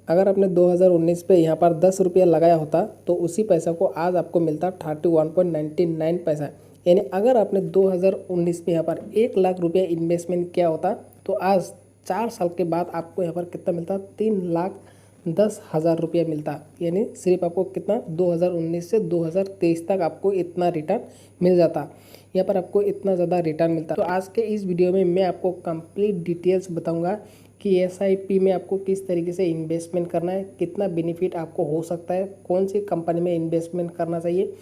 अगर आपने 2019 पे यहाँ पर 10 रुपया लगाया होता तो उसी पैसा को आज आपको मिलता 31.99 पैसा। यानी अगर आपने 2019 में यहाँ पर 1 लाख रुपया इन्वेस्टमेंट किया होता तो आज 4 साल के बाद आपको यहाँ पर कितना मिलता, 3,10,000 रुपया मिलता। यानी सिर्फ आपको कितना 2019 से 2023 तक आपको इतना रिटर्न मिल जाता, यहाँ पर आपको इतना ज़्यादा रिटर्न मिलता। तो आज के इस वीडियो में मैं आपको कंप्लीट डिटेल्स बताऊंगा कि एसआईपी में आपको किस तरीके से इन्वेस्टमेंट करना है, कितना बेनिफिट आपको हो सकता है, कौन सी कंपनी में इन्वेस्टमेंट करना चाहिए।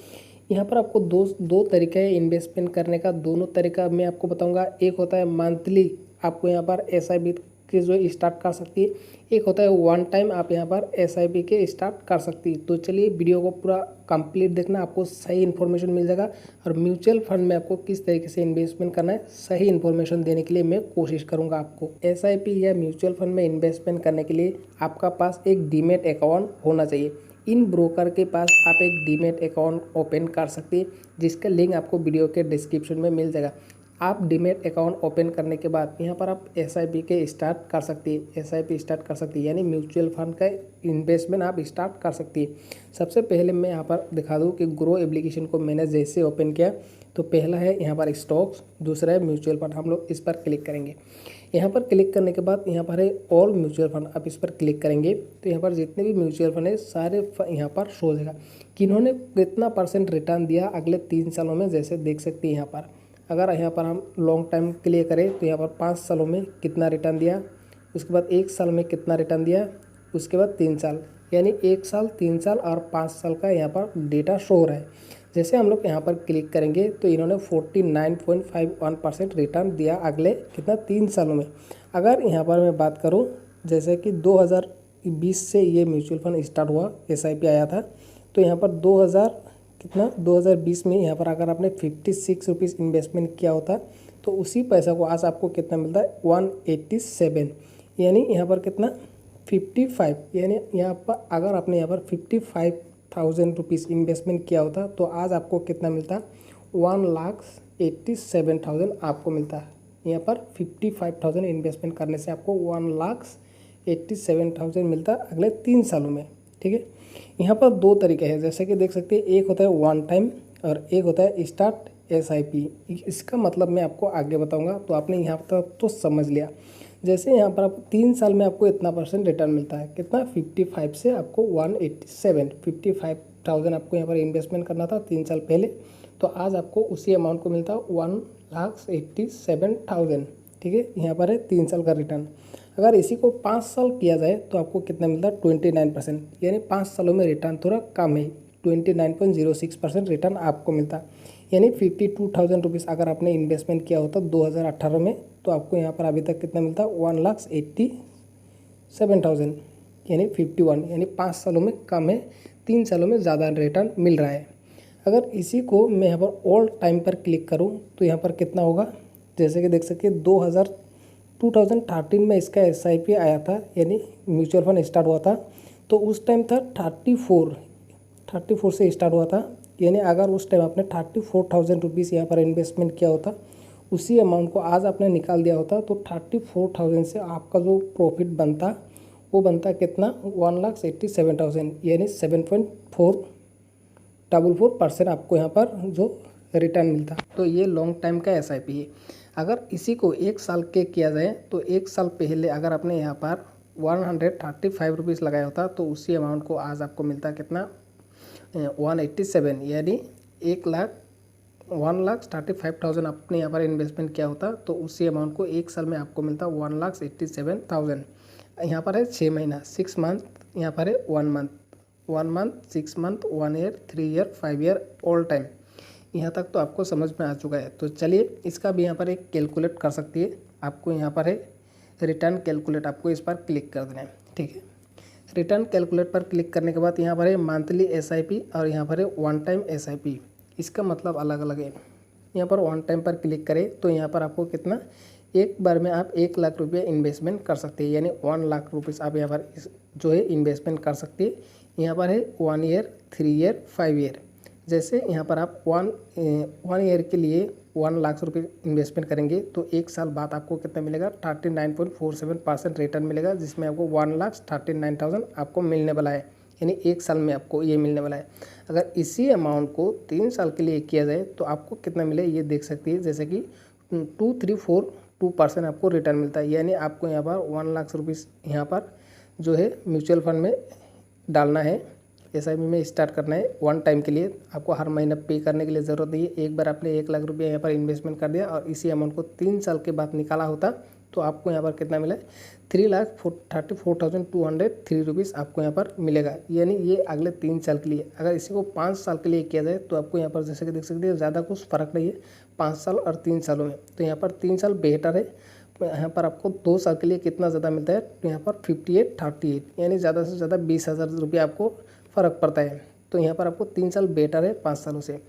यहाँ पर आपको दो तरीका है इन्वेस्टमेंट करने का। दोनों तरीका मैं आपको बताऊंगा। एक होता है मंथली, आपको यहाँ पर एसआईपी के जो स्टार्ट कर सकती है, एक होता है वन टाइम आप यहाँ पर एसआईपी के स्टार्ट कर सकती है। तो चलिए वीडियो को पूरा कंप्लीट देखना, आपको सही इन्फॉर्मेशन मिल जाएगा। और म्यूचुअल फंड में आपको किस तरीके से इन्वेस्टमेंट करना है, सही इन्फॉर्मेशन देने के लिए मैं कोशिश करूँगा आपको। एसआईपी या म्यूचुअल फंड में इन्वेस्टमेंट करने के लिए आपका पास एक डीमेट अकाउंट होना चाहिए। इन ब्रोकर के पास आप एक डीमेट अकाउंट ओपन कर सकते हैं, जिसका लिंक आपको वीडियो के डिस्क्रिप्शन में मिल जाएगा। आप डीमेट अकाउंट ओपन करने के बाद यहाँ पर आप एसआईपी के स्टार्ट कर सकती है, एसआईपी स्टार्ट कर सकती है, यानी म्यूचुअल फंड का इन्वेस्टमेंट आप स्टार्ट कर सकती है। सबसे पहले मैं यहाँ पर दिखा दूँ कि ग्रो एप्लीकेशन को मैंने जैसे ओपन किया तो पहला है यहाँ पर स्टॉक्स, दूसरा है म्यूचुअल फंड। हम लोग इस पर क्लिक करेंगे। यहाँ पर क्लिक करने के बाद यहाँ पर है ऑल म्यूचुअल फंड, आप इस पर क्लिक करेंगे तो यहाँ पर जितने भी म्यूचुअल फंड है सारे यहाँ पर शो हो जाएगा कि इन्होंने कितना % रिटर्न दिया अगले 3 सालों में। जैसे देख सकते हैं यहाँ पर, अगर यहाँ पर हम लॉन्ग टाइम के लिए करें तो यहाँ पर 5 सालों में कितना रिटर्न दिया, उसके बाद 1 साल में कितना रिटर्न दिया, उसके बाद 3 साल, यानी 1 साल, 3 साल और 5 साल का यहाँ पर डेटा शो हो रहा है। जैसे हम लोग यहाँ पर क्लिक करेंगे तो इन्होंने 49.51% रिटर्न दिया अगले कितना 3 सालों में। अगर यहाँ पर मैं बात करूँ, जैसे कि 2020 से ये म्यूचुअल फंड स्टार्ट हुआ, एसआईपी आया था, तो यहाँ पर 2020 में यहाँ पर अगर आपने 56 रुपीज़ इन्वेस्टमेंट किया होता तो उसी पैसा को आज आपको कितना मिलता है 187, यानी यहाँ पर कितना 55, यानी यहाँ पर अगर आपने यहाँ पर 55,000 रुपीज़ इन्वेस्टमेंट किया होता तो आज आपको कितना मिलता 1,87,000 आपको मिलता है। यहाँ पर 55,000 इन्वेस्टमेंट करने से आपको 1,87,000 मिलता अगले 3 सालों में। ठीक है, यहाँ पर 2 तरीके हैं, जैसे कि देख सकते हैं, एक होता है वन टाइम और एक होता है स्टार्ट एसआईपी। इसका मतलब मैं आपको आगे बताऊंगा, तो आपने यहाँ तक तो समझ लिया। जैसे यहाँ पर आपको 3 साल में आपको इतना % रिटर्न मिलता है, कितना 55 से आपको 187, 55,000 आपको यहाँ पर इन्वेस्टमेंट करना था 3 साल पहले, तो आज आपको उसी अमाउंट को मिलता 1,87,000। ठीक है, यहाँ पर है 3 साल का रिटर्न। अगर इसी को 5 साल किया जाए तो आपको कितना मिलता है 29%, यानी 5 सालों में रिटर्न थोड़ा कम है, 29.06% रिटर्न आपको मिलता। यानी 52,000 रुपीज़ अगर आपने इन्वेस्टमेंट किया होता 2018 में तो आपको यहाँ पर अभी तक कितना मिलता 1,87,000, यानी 51, यानी 5 सालों में कम है, 3 सालों में ज़्यादा रिटर्न मिल रहा है। अगर इसी को मैं यहाँ पर ऑल टाइम पर क्लिक करूँ तो यहाँ पर कितना होगा, जैसे कि देख सकते 2013 में इसका एसआईपी आया था, यानी म्यूचुअल फंड स्टार्ट हुआ था, तो उस टाइम था 34 से स्टार्ट हुआ था। यानी अगर उस टाइम आपने 34,000 रुपीज़ यहाँ पर इन्वेस्टमेंट किया होता, उसी अमाउंट को आज आपने निकाल दिया होता तो 34,000 से आपका जो प्रॉफिट बनता वो बनता कितना 1,87,000, यानी 7.444% आपको यहाँ पर जो रिटर्न मिलता। तो ये लॉन्ग टाइम का एसआईपी है। अगर इसी को 1 साल के किया जाए तो 1 साल पहले अगर आपने यहाँ पर 135 रुपीज़ लगाया होता तो उसी अमाउंट को आज आपको मिलता कितना 187, यानी 1,35,000 आपने यहाँ पर इन्वेस्टमेंट किया होता तो उसी अमाउंट को 1 साल में आपको मिलता 1,87,000। यहाँ पर है 6 महीना, 6 मंथ, यहाँ पर है 1 month, 6 month, 1 year, 3 year, 5 year, all time. यहाँ तक तो आपको समझ में आ चुका है। तो चलिए इसका भी यहाँ पर एक कैलकुलेट कर सकती है। आपको यहाँ पर है रिटर्न कैलकुलेट, आपको इस पर क्लिक कर देना है। ठीक है, रिटर्न कैलकुलेट पर क्लिक करने के बाद यहाँ पर है मंथली एसआईपी और यहाँ पर है वन टाइम एसआईपी। इसका मतलब अलग अलग है। यहाँ पर वन टाइम पर क्लिक करें तो यहाँ पर आपको कितना, एक बार में आप 1 लाख रुपया इन्वेस्टमेंट कर सकते हैं, यानी 1 लाख रुपीज़ आप यहाँ पर जो है इन्वेस्टमेंट कर सकते हैं। यहाँ पर है 1 ईयर, 3 ईयर, 5 ईयर। जैसे यहाँ पर आप वन ईयर के लिए 1 लाख रुपये इन्वेस्टमेंट करेंगे तो 1 साल बाद आपको कितना मिलेगा 39.47% रिटर्न मिलेगा, जिसमें आपको 1,39,000 आपको मिलने वाला है, यानी 1 साल में आपको ये मिलने वाला है। अगर इसी अमाउंट को 3 साल के लिए किया जाए तो आपको कितना मिले ये देख सकती है, जैसे कि 2342% आपको रिटर्न मिलता है। यानी आपको यहाँ पर 1 लाख रुपीज़ यहाँ पर जो है म्यूचुअल फंड में डालना है, SIP में स्टार्ट करना है। 1 टाइम के लिए आपको हर महीना पे करने के लिए ज़रूरत नहीं है। एक बार आपने 1 लाख रुपया यहाँ पर इन्वेस्टमेंट कर दिया और इसी अमाउंट को 3 साल के बाद निकाला होता तो आपको यहाँ पर कितना मिला 3,34,203 रुपीज़ आपको यहाँ पर मिलेगा, यानी ये अगले 3 साल के लिए। अगर इसी को 5 साल के लिए किया जाए तो आपको यहाँ पर जैसे कि देख सकते हैं ज़्यादा कुछ फ़र्क नहीं है 5 साल और 3 सालों में। तो यहाँ पर 3 साल बेहतर है। यहाँ पर आपको 2 साल के लिए कितना ज़्यादा मिलता है तो यहाँ पर 58,38, यानी ज़्यादा से ज़्यादा 20,000 रुपये आपको फ़र्क पड़ता है। तो यहाँ पर आपको 3 साल बेटर है 5 सालों से,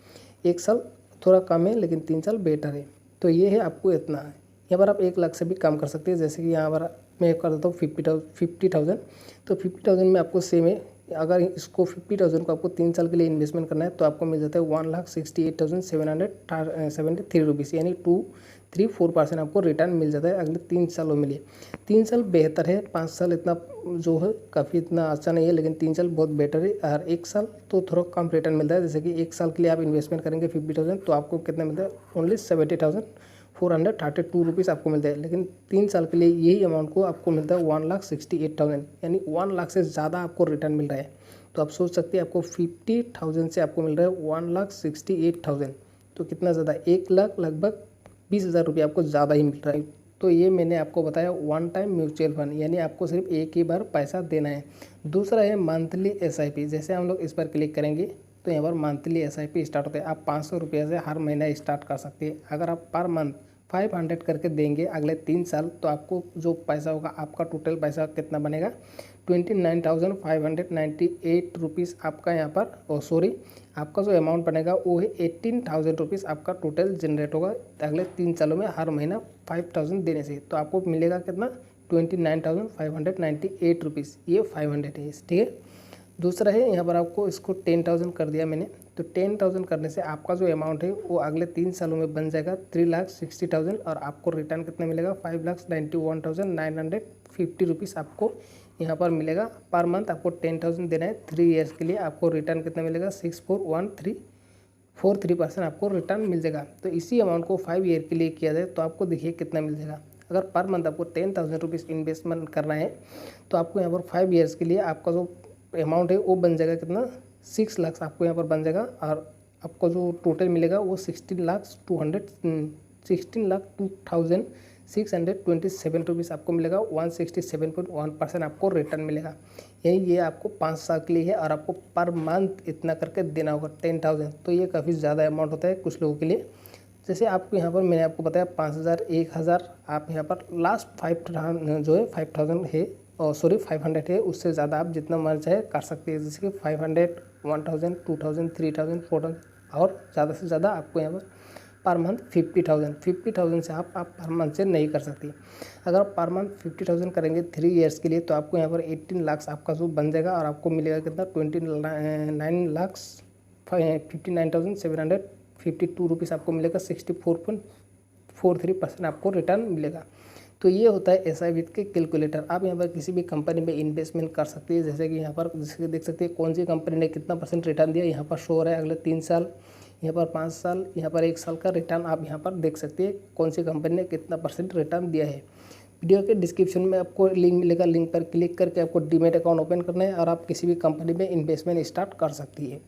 1 साल थोड़ा कम है लेकिन 3 साल बेटर है। तो ये है आपको इतना है। यहाँ पर आप 1 लाख से भी कम कर सकते हैं, जैसे कि यहाँ पर मैं कर देता हूँ 50,000। तो 50,000 में आपको सेम है। अगर इसको 50,000 को आपको 3 साल के लिए इन्वेस्टमेंट करना है तो आपको मिल जाता है 1,68,773 रुपीज़, यानी 234% आपको रिटर्न मिल जाता है अगले 3 सालों में लिए। 3 साल बेहतर है, 5 साल इतना जो है काफ़ी इतना अच्छा नहीं है, लेकिन 3 साल बहुत बेटर है। और 1 साल तो थोड़ा कम रिटर्न मिलता है, जैसे कि 1 साल के लिए आप इन्वेस्टमेंट करेंगे 50,000 तो आपको कितना मिलता है ओनली 70,432 रुपीज़ आपको मिलता है। लेकिन 3 साल के लिए यही अमाउंट को आपको मिलता है 1,68,000, यानी 1 लाख से ज़्यादा आपको रिटर्न मिल रहा है। तो आप सोच सकते हैं आपको 50,000 से आपको मिल रहा है 1,68,000, तो कितना ज़्यादा 1 लाख लगभग 20,000 रुपये आपको ज़्यादा ही मिल रहा है। तो ये मैंने आपको बताया 1 टाइम म्यूचुअल फंड, यानी आपको सिर्फ एक ही बार पैसा देना है। दूसरा है मंथली SIP। जैसे हम लोग इस पर क्लिक करेंगे तो यहाँ पर मंथली SIP स्टार्ट होता है। आप 500 रुपये से हर महीना स्टार्ट कर सकते हैं। अगर आप पर मंथ 500 करके देंगे अगले 3 साल तो आपको जो पैसा होगा आपका टोटल पैसा कितना बनेगा 29,598 रुपीज़ आपका यहाँ पर आपका जो अमाउंट बनेगा वो है 18,000 रुपीज़ आपका टोटल जनरेट होगा अगले 3 सालों में हर महीना 5,000 देने से। तो आपको मिलेगा कितना 29,598 रुपीज़, ये 500 है, ठीक है। दूसरा है यहाँ पर आपको इसको 10,000 कर दिया मैंने, तो 10,000 करने से आपका जो अमाउंट है वो अगले 3 सालों में बन जाएगा 3,60,000 और आपको रिटर्न कितना मिलेगा 5,91,950 रुपीज़ आपको यहाँ पर मिलेगा पर मंथ। आपको 10,000 देना है 3 ईयर्स के लिए, आपको रिटर्न कितना मिलेगा 641,343% आपको रिटर्न मिल जाएगा। तो इसी अमाउंट को 5 ईयर के लिए किया जाए तो आपको देखिए कितना मिल जाएगा। अगर पर मंथ आपको 10,000 रुपीज़ इन्वेस्टमेंट करना है तो आपको यहाँ पर 5 ईयर्स के लिए आपका जो अमाउंट है वो बन जाएगा कितना 6 लाख आपको यहाँ पर बन जाएगा और आपको जो टोटल मिलेगा वो 16,02,627 रुपीज़ आपको मिलेगा। 167.1% आपको रिटर्न मिलेगा, यानी ये आपको 5 साल के लिए है और आपको पर मंथ इतना करके देना होगा 10,000। तो ये काफ़ी ज़्यादा अमाउंट होता है कुछ लोगों के लिए। जैसे आपको यहाँ पर मैंने आपको बताया 5,000 1,000 आप यहाँ पर लास्ट 5,000 जो है 5,000 है और 500 है, उससे ज़्यादा आप जितना मन चाहे कर सकते हैं। जैसे कि 500 1,000 2,000 3,000 4,000 और ज़्यादा से ज़्यादा आपको यहाँ पर मंथ 50,000 से आप पर मंथ से नहीं कर सकती। अगर पर मंथ 50,000 करेंगे 3 ईयर्स के लिए तो आपको यहाँ पर 18 लाख आपका जो बन जाएगा और आपको मिलेगा कितना 29,59,752 रुपीज़ आपको मिलेगा। 64.43% आपको रिटर्न मिलेगा। तो ये होता है SIP के कैलकुलेटर। आप यहाँ पर किसी भी कंपनी में इन्वेस्टमेंट कर सकते हैं, जैसे कि यहाँ पर जैसे देख सकते हैं कौन सी कंपनी ने कितना % रिटर्न दिया, यहाँ पर शो हो रहा है अगले 3 साल, यहाँ पर 5 साल, यहाँ पर 1 साल का रिटर्न आप यहाँ पर देख सकते हैं कौन सी कंपनी ने कितना % रिटर्न दिया है। वीडियो के डिस्क्रिप्शन में आपको लिंक मिलेगा, लिंक पर क्लिक करके आपको डीमैट अकाउंट ओपन करना है और आप किसी भी कंपनी में इन्वेस्टमेंट स्टार्ट कर सकती है।